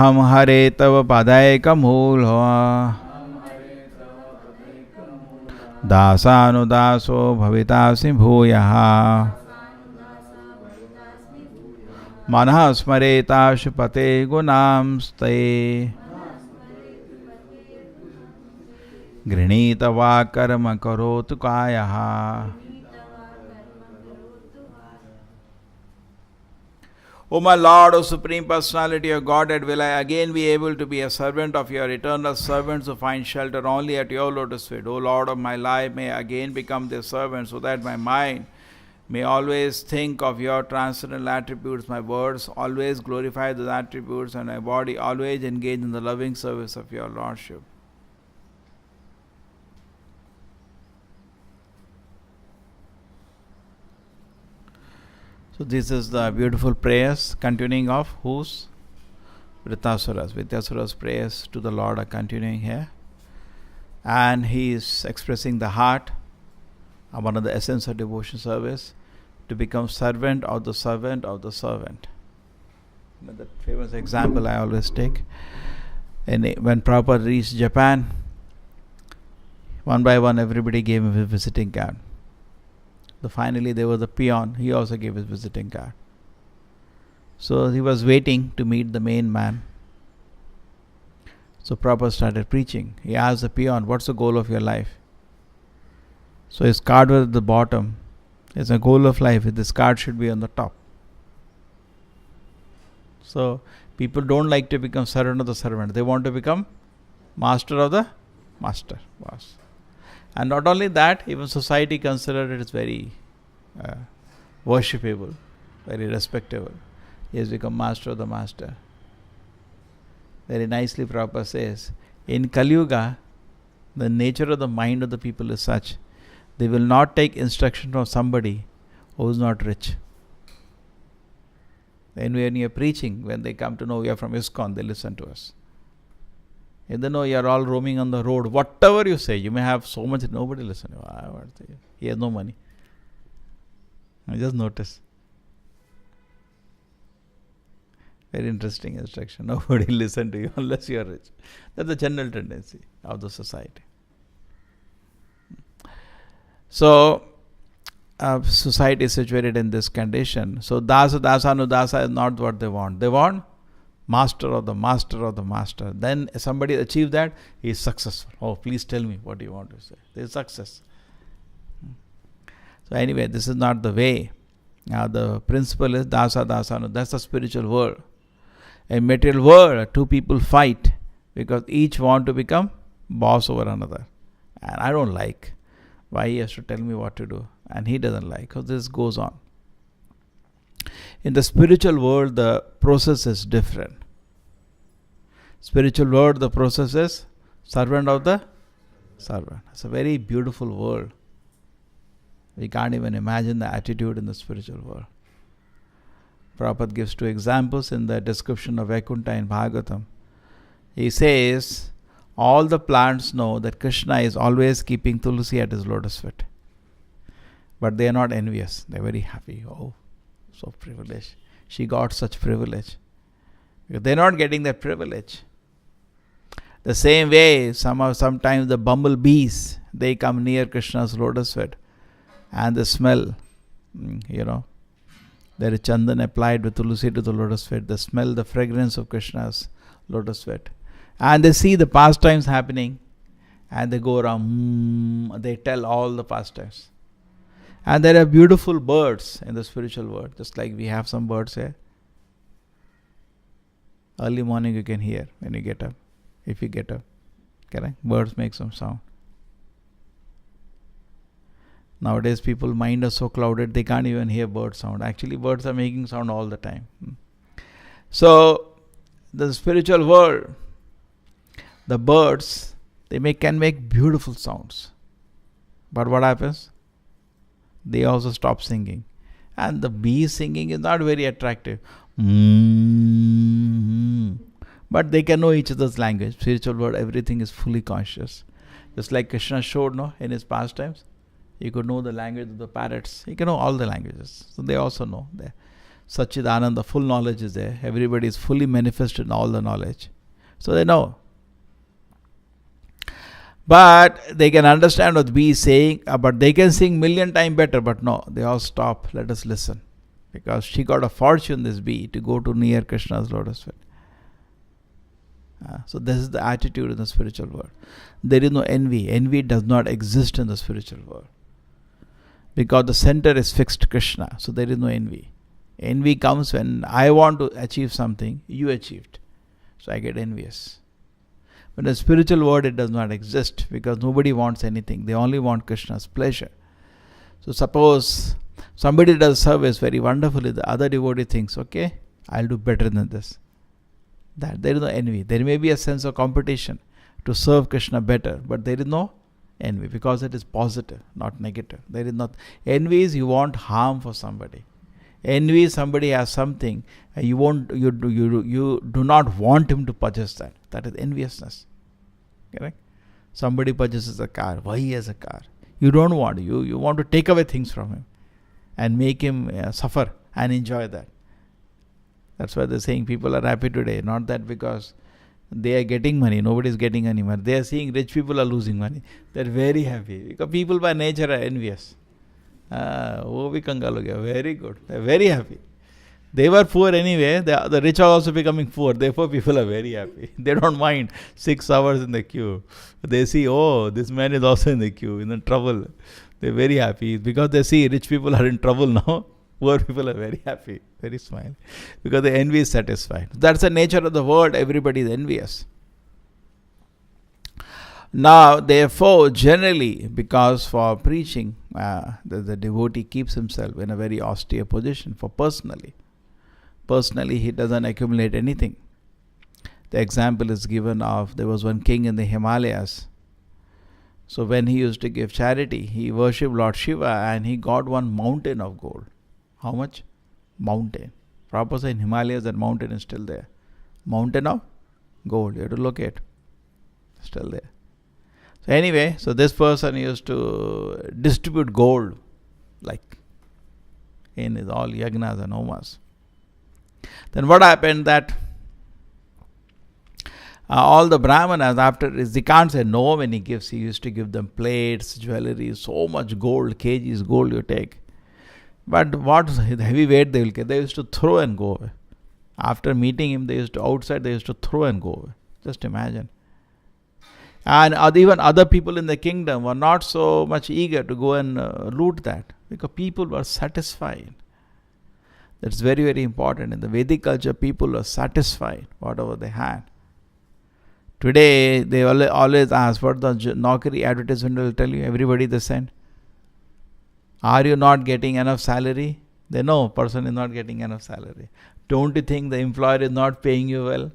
Aham hare tava padaika moolha dasanudaso bhavitasi bhuyaha manah smareta shupate gunamste grinita va karma karotu kayaha. O my Lord, O Supreme Personality of Godhead, will I again be able to be a servant of your eternal servants who find shelter only at your lotus feet? O Lord of my life, may I again become their servant so that my mind may always think of your transcendental attributes, my words always glorify those attributes, and my body always engage in the loving service of your Lordship. So this is the beautiful prayers continuing of whose? Vritasura's. Vritasura's prayers to the Lord are continuing here. And he is expressing the heart, one of the essence of devotion service, to become servant of the servant of the servant. The famous example I always take. When Prabhupada reached Japan, one by one everybody gave him a visiting card. Finally there was a peon, he also gave his visiting card. So he was waiting to meet the main man. So Prabhupada started preaching. He asked the peon, what's the goal of your life? So his card was at the bottom. It's a goal of life, this card should be on the top. So people don't like to become servant of the servant. They want to become master of the master. Boss. And not only that, even society considered it as very worshipable, very respectable. He has become master of the master. Very nicely Prabhupada says, in Kali Yuga, the nature of the mind of the people is such, they will not take instruction from somebody who is not rich. Then when you are preaching, when they come to know we are from ISKCON, they listen to us. If they know you are all roaming on the road, whatever you say, you may have so much, nobody listens. He has no money. I just notice. Very interesting instruction. Nobody listen to you unless you are rich. That's the general tendency of the society. So, society is situated in this condition. So, dasanudasa is not what they want. They want master of the master of the master. Then somebody achieved that, he is successful. Oh, please tell me what you want to say. There is success. So anyway, this is not the way. Now the principle is dasanu. That's the spiritual world. In material world, two people fight because each want to become boss over another. And I don't like. Why he has to tell me what to do? And he doesn't like. Because this goes on. In the spiritual world, the process is different. Spiritual world, the process is servant of the servant. It's a very beautiful world. We can't even imagine the attitude in the spiritual world. Prabhupada gives two examples in the description of Vaikuntha in Bhagavatam. He says, all the plants know that Krishna is always keeping Tulsi at his lotus feet. But they are not envious. They are very happy. Oh, so privileged. She got such privilege. They are not getting that privilege. The same way, sometimes the bumblebees, they come near Krishna's lotus feet and they smell, there is chandan applied with tulsi to the lotus feet. They smell the fragrance of Krishna's lotus feet. And they see the pastimes happening and they go around, they tell all the pastimes. And there are beautiful birds in the spiritual world, just like we have some birds here. Early morning you can hear when you get up. If you get up, correct? Birds make some sound. Nowadays people mind is so clouded they can't even hear bird sound. Actually birds are making sound all the time. So the spiritual world, the birds, can make beautiful sounds. But what happens? They also stop singing. And the bees singing is not very attractive. But they can know each other's language. Spiritual world, everything is fully conscious. Just like Krishna showed in his pastimes. He could know the language of the parrots. He can know all the languages. So they also know. Satchidananda, full knowledge is there. Everybody is fully manifested in all the knowledge. So they know. But they can understand what B is saying, but they can sing million times better. But no, they all stop. Let us listen. Because she got a fortune, this bee, to go to near Krishna's lotus feet. So this is the attitude in the spiritual world. There is no envy. Envy does not exist in the spiritual world. Because the center is fixed Krishna. So there is no envy. Envy comes when I want to achieve something, you achieved. So I get envious. But in the spiritual world, it does not exist because nobody wants anything. They only want Krishna's pleasure. So suppose somebody does service very wonderfully, the other devotee thinks, okay, I'll do better than this. That there is no envy. There may be a sense of competition to serve Krishna better, but there is no envy because it is positive, not negative. There is not envy is you want harm for somebody. Envy is somebody has something and you do not want him to possess that. That is enviousness. Correct? Somebody possesses a car. Why he has a car? You don't want. You want to take away things from him and make him suffer and enjoy that. That's why they're saying people are happy today. Not that because they are getting money. Nobody is getting any money. They are seeing rich people are losing money. They're very happy. Because people by nature are envious. वो भी कंगाल हो गया. Very good. They're very happy. They were poor anyway. The rich are also becoming poor. Therefore, people are very happy. They don't mind 6 hours in the queue. They see, oh, this man is also in the queue, in the trouble. They're very happy because they see rich people are in trouble now. Poor people are very happy, very smiling. Because the envy is satisfied. That's the nature of the world. Everybody is envious. Now, therefore, generally, because for preaching, the devotee keeps himself in a very austere position for personally. Personally, he doesn't accumulate anything. The example is given of there was one king in the Himalayas. So when he used to give charity, he worshipped Lord Shiva and he got one mountain of gold. How much? Mountain. Prabhupada said in Himalayas that mountain is still there. Mountain of gold. You have to locate. Still there. So anyway, so this person used to distribute gold like in his all yagnas and homas. Then what happened that all the brahmanas after this, they can't say no when he gives. He used to give them plates, jewelry, so much gold, kgs gold you take. But what heavy weight they will get, they used to throw and go away. After meeting him, they used to throw and go away. Just imagine. And even other people in the kingdom were not so much eager to go and loot that because people were satisfied. That's very, very important. In the Vedic culture, people were satisfied whatever they had. Today, they always ask what the Naukri advertisement will tell you. Everybody they send. Are you not getting enough salary? They know person is not getting enough salary. Don't you think the employer is not paying you well?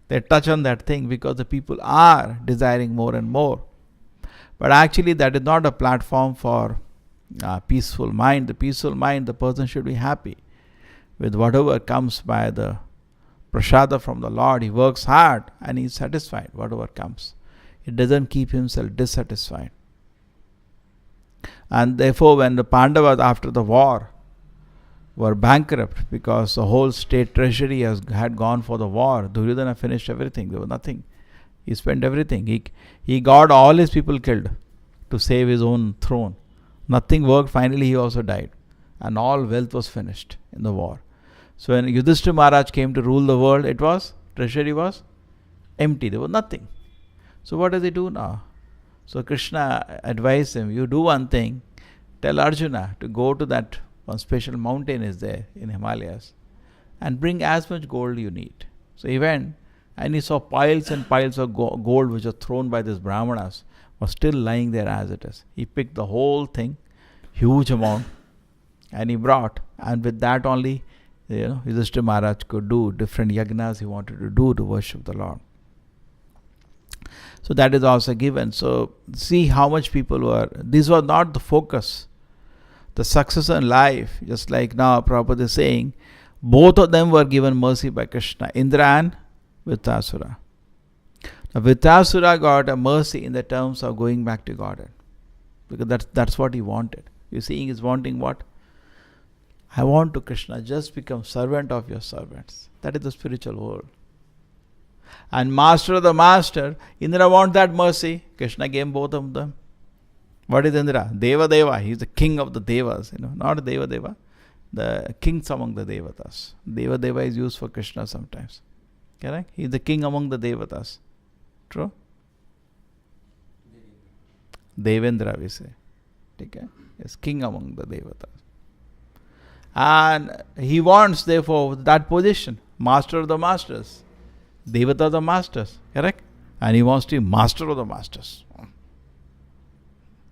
They touch on that thing because the people are desiring more and more. But actually that is not a platform for peaceful mind. The peaceful mind, the person should be happy with whatever comes by the prasada from the Lord. He works hard and he is satisfied whatever comes. It doesn't keep himself dissatisfied. And therefore when the Pandavas after the war were bankrupt because the whole state treasury had gone for the war, Duryodhana finished everything. There was nothing. He spent everything. He got all his people killed to save his own throne. Nothing worked. Finally he also died. And all wealth was finished in the war. So when Yudhishthira Maharaj came to rule the world, treasury was empty. There was nothing. So what does he do now? So Krishna advised him, you do one thing, tell Arjuna to go to that one special mountain is there in Himalayas and bring as much gold you need. So he went and he saw piles and piles of gold which were thrown by these brahmanas was still lying there as it is. He picked the whole thing, huge amount, and he brought, and with that only Yudhishthira Maharaj could do different yagnas he wanted to do to worship the Lord. So that is also given. So see how much people were. This was not the focus. The success in life, just like now Prabhupada is saying, both of them were given mercy by Krishna, Indra and Vittasura. Now Vittasura got a mercy in the terms of going back to Godhead. Because that's what he wanted. You see, he's wanting what? I want to, Krishna, just become servant of your servants. That is the spiritual world. And master of the master, Indra wants that mercy. Krishna gave both of them. What is Indra? Deva Deva. He is the king of the Devas. Not Deva Deva. The kings among the Devatas. Deva Deva is used for Krishna sometimes. Correct? He is the king among the Devatas. True? Devendra we say. Okay? Yes, king among the Devatas. And he wants, therefore, that position. Master of the masters. Devata the masters. Correct? And he wants to be master of the masters.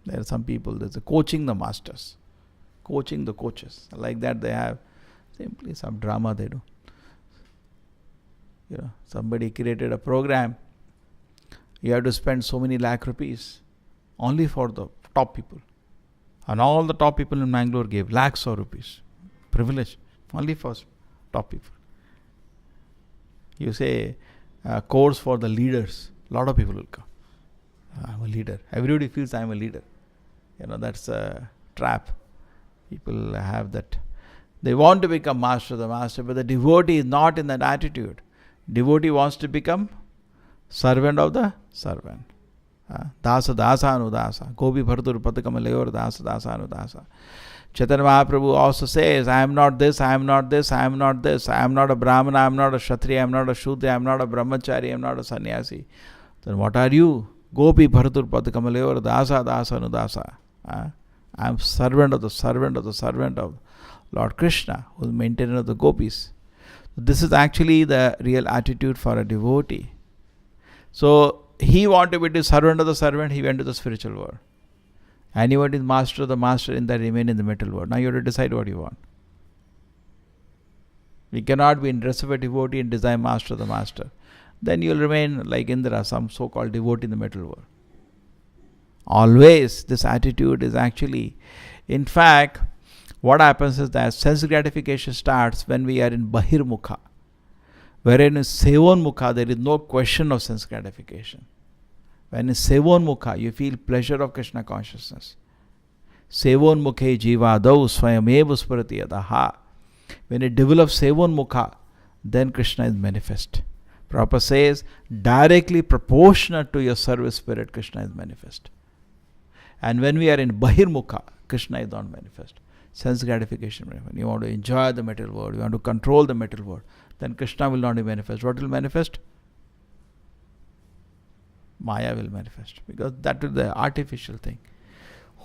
There are some people, there's a coaching the masters. Coaching the coaches. Like that they have simply some drama they do. Somebody created a program. You have to spend so many lakh rupees only for the top people. And all the top people in Mangalore gave lakhs of rupees. Privilege. Only for top people. You say course for the leaders. A lot of people will come. I'm a leader. Everybody feels I'm a leader. That's a trap. People have that. They want to become master of the master, but the devotee is not in that attitude. Devotee wants to become servant of the servant. Dasa dasa anudasa. Gopi bhartur padakamalayur dasa dasa anudasa. Chaitanya Mahaprabhu also says, I am not this, I am not this, I am not this. I am not a Brahmana, I am not a Kshatriya, I am not a Shudra, I am not a Brahmachari, I am not a Sannyasi. Then what are you? Gopi bhartur padakamalayur dasa dasa anudasa. I am servant of the servant of the servant of Lord Krishna, who is maintainer of the gopis. This is actually the real attitude for a devotee. So he wanted to be the servant of the servant, he went to the spiritual world. And you want is master of the master, in that remain in the material world. Now you have to decide what you want. We cannot be in dress of a devotee and desire master of the master. Then you will remain like Indra, some so-called devotee in the material world. Always this attitude is actually, in fact, what happens is that sense gratification starts when we are in Bahirmukha. Wherein in Sevonmukha there is no question of sense gratification. When in Sevonmukha you feel pleasure of Krishna consciousness. Sevonmukhe jivadau swayameva spurati yadaha. When it develops Sevonmukha, then Krishna is manifest. Prabhupada says, directly proportionate to your service spirit, Krishna is manifest. And when we are in Bahirmukha, Krishna is not manifest. Sense gratification. When you want to enjoy the material world, you want to control the material world, then Krishna will not be manifest. What will manifest? Maya will manifest. Because that is the artificial thing.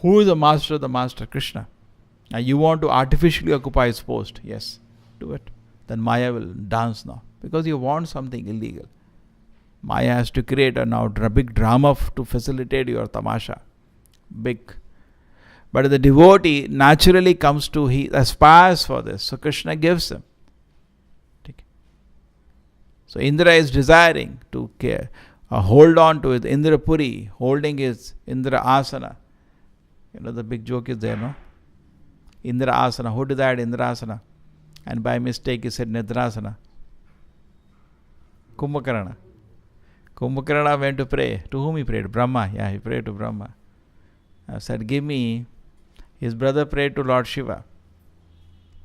Who is the master of the master? Krishna. Now you want to artificially occupy his post. Yes, do it. Then Maya will dance now. Because you want something illegal. Maya has to create a big drama to facilitate your tamasha. Big. But the devotee naturally comes to, he aspires for this. So Krishna gives him. So Indra is desiring to hold on to his Indra Puri, holding his Indra Asana. The big joke is there, no? Indra Asana. Who desired Indra Asana? And by mistake he said Nidrasana. Kumbhakarna. Kumbhakarna went to pray. To whom he prayed? Brahma. Yeah, he prayed to Brahma. Said, give me. His brother prayed to Lord Shiva.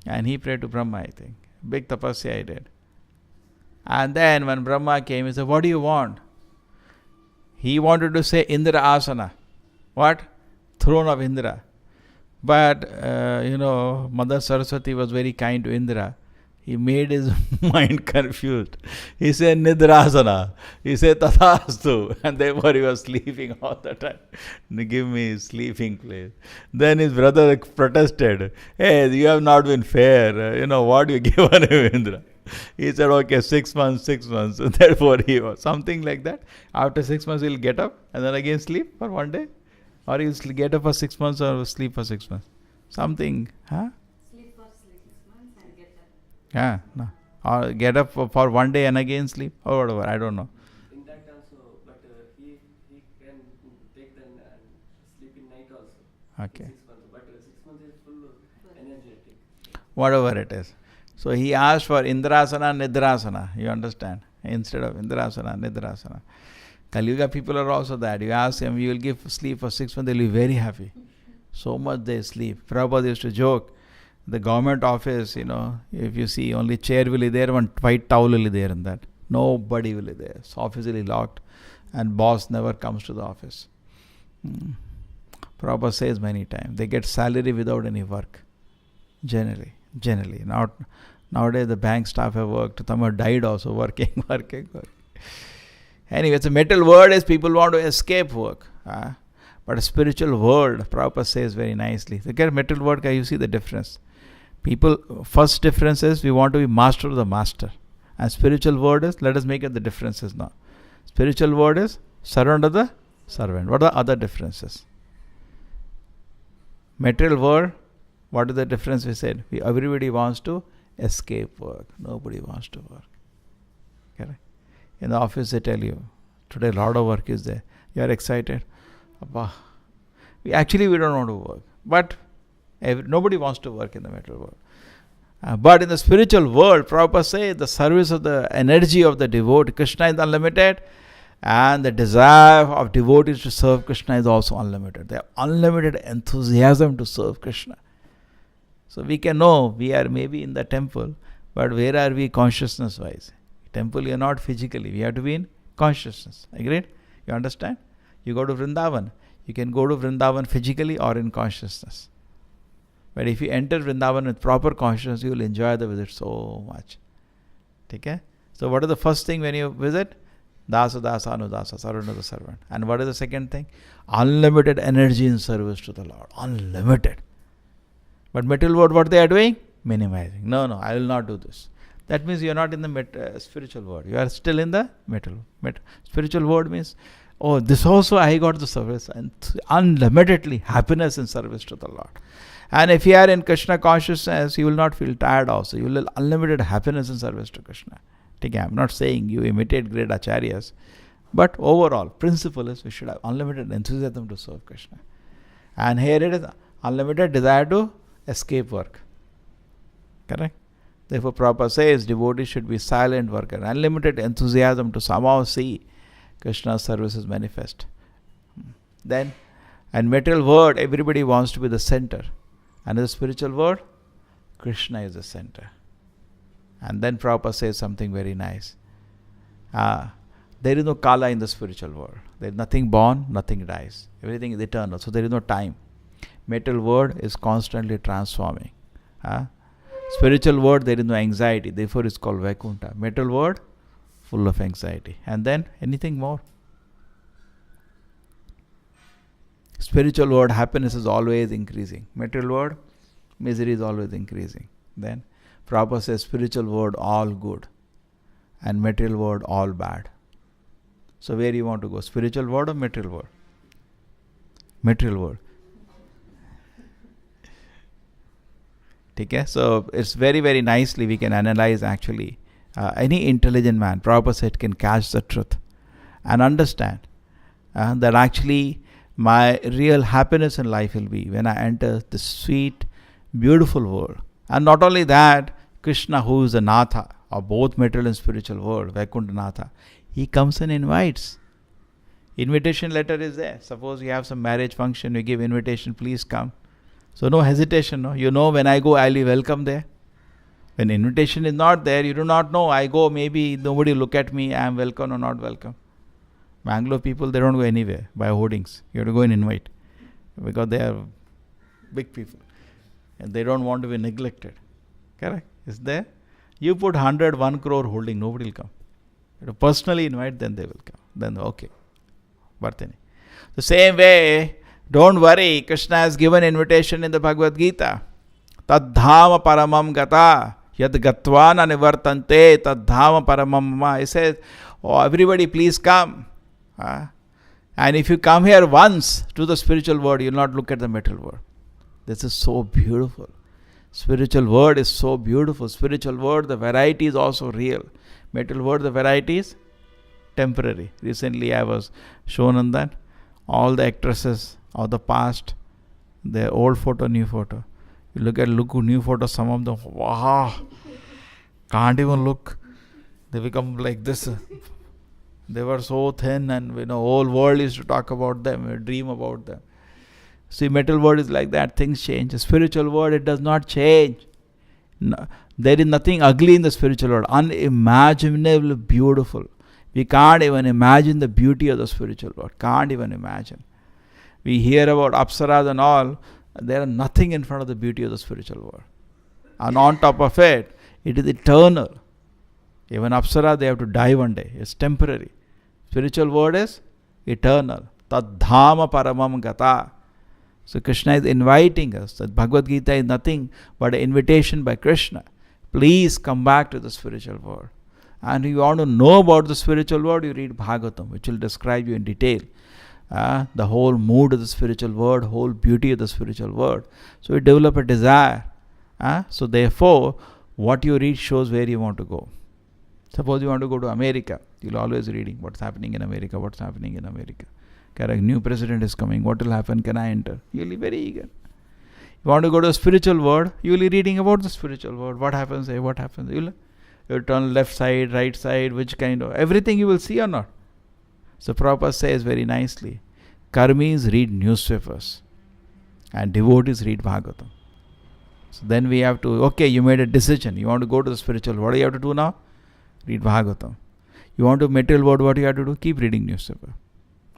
And he prayed to Brahma, I think. Big tapasya he did. And then when Brahma came, he said, what do you want? He wanted to say Indra Asana. What? Throne of Indra. But, Mother Saraswati was very kind to Indra. He made his mind confused. He said Nidrasana. He said Tathastu. And therefore he was sleeping all the time. Give me his sleeping place. Then his brother protested. Hey, you have not been fair. What you given him, Indra? He said, okay, 6 months, 6 months. Therefore he was something like that. After 6 months he'll get up and then again sleep for one day. Or he'll get up for 6 months or sleep for 6 months. Something, huh? Sleep for 6 months and get up. Yeah, no. Or get up for one day and again sleep or whatever. I don't know. In that also, but he can take the sleep in night also. Okay. 6 months, but 6 months is full energetic. Whatever it is. So he asked for Indrasana, Nidrasana. You understand? Instead of Indrasana, Nidrasana. Kali Yuga people are also that. You ask them, you will give sleep for 6 months, they will be very happy. So much they sleep. Prabhupada used to joke The government office, if you see, only chair will be there, one white towel will be there in that. Nobody will be there. It's office will be locked and boss never comes to the office. Prabhupada says many times, they get salary without any work. Generally. Nowadays the bank staff have worked. Some have died also working. Anyway, it's a material world is people want to escape work. But a spiritual world, Prabhupada says very nicely. Look at material world, you see the difference. People, first difference is we want to be master of the master. And spiritual word is, let us make it the differences now. Spiritual word is servant of the servant. What are the other differences? Material world, what is the difference we said? Everybody wants to escape work. Nobody wants to work. Correct? In the office they tell you, today a lot of work is there. You are excited. We don't want to work. But nobody wants to work in the material world. But in the spiritual world, Prabhupada says the service of the energy of the devotee, Krishna is unlimited, and the desire of devotees to serve Krishna is also unlimited. They have unlimited enthusiasm to serve Krishna. So we can know we are maybe in the temple, but where are we consciousness-wise? Temple you are not physically, we have to be in consciousness. Agreed? You understand? You go to Vrindavan. You can go to Vrindavan physically or in consciousness. But if you enter Vrindavan with proper consciousness, you will enjoy the visit so much. Okay? So what is the first thing when you visit? Dasa dasa anudasa, servant of the servant. And what is the second thing? Unlimited energy in service to the Lord. Unlimited. But material world, what they are doing? Minimizing. No, I will not do this. That means you are not in the spiritual world. You are still in the material. Spiritual world means, this also I got the service, and unlimitedly happiness in service to the Lord. And if you are in Krishna consciousness, you will not feel tired also. You will have unlimited happiness in service to Krishna. Okay, I am not saying you imitate great acharyas, but overall, principle is we should have unlimited enthusiasm to serve Krishna. And here it is unlimited desire to escape work. Correct? Therefore, Prabhupada says devotees should be silent worker, unlimited enthusiasm to somehow see Krishna's services manifest. Then, and material world, everybody wants to be the center. And in the spiritual world, Krishna is the center. And then Prabhupada says something very nice. There is no kala in the spiritual world. There is nothing born, nothing dies. Everything is eternal. So there is no time. Material world is constantly transforming. Spiritual world, there is no anxiety. Therefore, it's called Vaikuntha. Material world, full of anxiety. And then anything more. Spiritual world, happiness is always increasing. Material world, misery is always increasing. Then Prabhupada says spiritual world all good and material world all bad. So where you want to go? Spiritual world or material world? Material world. Okay? So it's very, very nicely we can analyze actually. Any intelligent man, Prabhupada said, can catch the truth and understand that actually my real happiness in life will be when I enter this sweet, beautiful world. And not only that, Krishna, who is the Natha of both material and spiritual world, Vaikuntha Natha, he comes and invites. Invitation letter is there. Suppose you have some marriage function, you give invitation, please come. So no hesitation. No? You know when I go, I'll be welcome there. When invitation is not there, you do not know. I go, maybe nobody look at me, I am welcome or not welcome. Bangalore people, they don't go anywhere by hoardings. You have to go and invite. Because they are big people. And they don't want to be neglected. Correct? Is there? You put 1 crore holding, nobody will come. You have to personally invite, then they will come. Then okay. Bartani. The same way, don't worry, Krishna has given invitation in the Bhagavad Gita. Tadhama paramam gata yad gatvana nivartante tadhama paramam mama. He says, everybody please come. And if you come here once to the spiritual world, you will not look at the material world. This is so beautiful. Spiritual world is so beautiful. Spiritual world, the variety is also real. Material world, the variety is temporary. Recently I was shown on that. All the actresses of the past, their old photo, new photo. You look at new photos, some of them, wow, can't even look. They become like this. They were so thin and whole world used to talk about them, dream about them. See, material world is like that. Things change. The spiritual world, it does not change. No, there is nothing ugly in the spiritual world. Unimaginably beautiful. We can't even imagine the beauty of the spiritual world. Can't even imagine. We hear about apsaras and all. There are nothing in front of the beauty of the spiritual world. And on top of it, it is eternal. Even apsara, they have to die one day. It's temporary. Spiritual world is eternal. Tad dhama paramam gata. So Krishna is inviting us. That Bhagavad Gita is nothing but an invitation by Krishna. Please come back to the spiritual world. And if you want to know about the spiritual world, you read Bhagavatam, which will describe you in detail. The whole mood of the spiritual world, whole beauty of the spiritual world. So you develop a desire. So therefore, what you read shows where you want to go. Suppose you want to go to America, you'll always reading what's happening in America, what's happening in America. Correct? New president is coming, what will happen, can I enter? You'll be very eager. You want to go to the spiritual world, you'll be reading about the spiritual world. What happens there, what happens? You'll turn left side, right side, which kind of, everything you will see or not. So Prabhupada says very nicely, karmis read newspapers and devotees read Bhagavatam. So then we have to, okay, you made a decision, you want to go to the spiritual world, what do you have to do now? Read Bhagavatam. You want to material world, what do you have to do? Keep reading newspaper.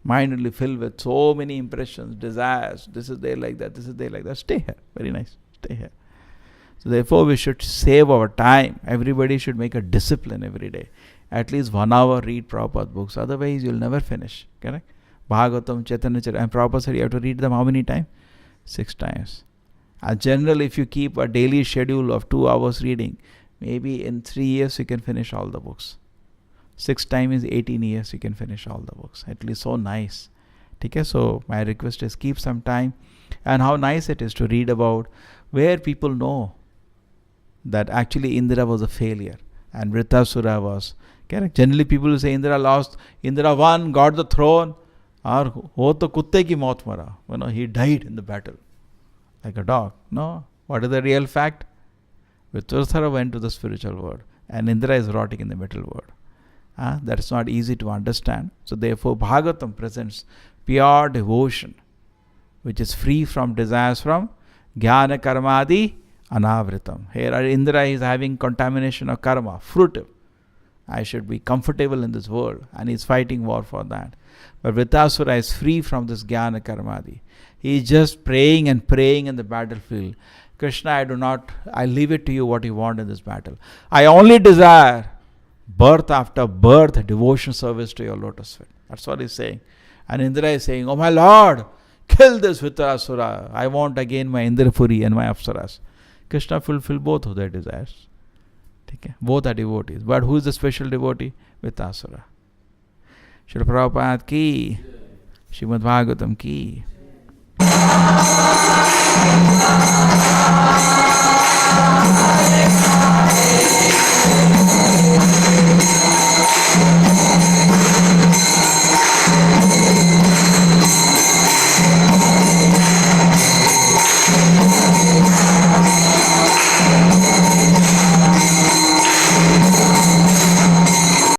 Mind will be filled with so many impressions, desires, this is there like that, this is there like that. Stay here, very nice, stay here. So therefore we should save our time. Everybody should make a discipline every day. At least 1 hour read Prabhupada books, otherwise you'll never finish. Correct? Bhagavatam, Chaitanya Charitamrita, and Prabhupada said you have to read them how many times? 6 times. Generally, if you keep a daily schedule of 2 hours reading, maybe in 3 years you can finish all the books. 6 times is 18 years you can finish all the books. At least so nice. Okay? So my request is keep some time. And how nice it is to read about where people know that actually Indra was a failure and Vritasura was. Correct? Generally people will say Indra lost, Indra won, got the throne. Or ho to kutte ki maut mara. He died in the battle. Like a dog. No. What is the real fact? Vritasura went to the spiritual world and Indra is rotting in the material world. That is not easy to understand. So therefore Bhagavatam presents pure devotion, which is free from desires from jnana karmadi anavritam. Here Indra is having contamination of karma, fruitive. I should be comfortable in this world, and he is fighting war for that. But Vritasura is free from this jnana karmadi. He is just praying and praying in the battlefield. Krishna, I leave it to you what you want in this battle. I only desire birth after birth, devotion service to your lotus feet. That's what he's saying. And Indra is saying, oh my Lord, kill this Vritasura. I want again my Indrapuri and my Apsaras. Krishna fulfilled both of their desires. Okay? Both are devotees. But who is the special devotee? Vritasura. Srila Prabhupada ki, Srimad Bhagavatam ki.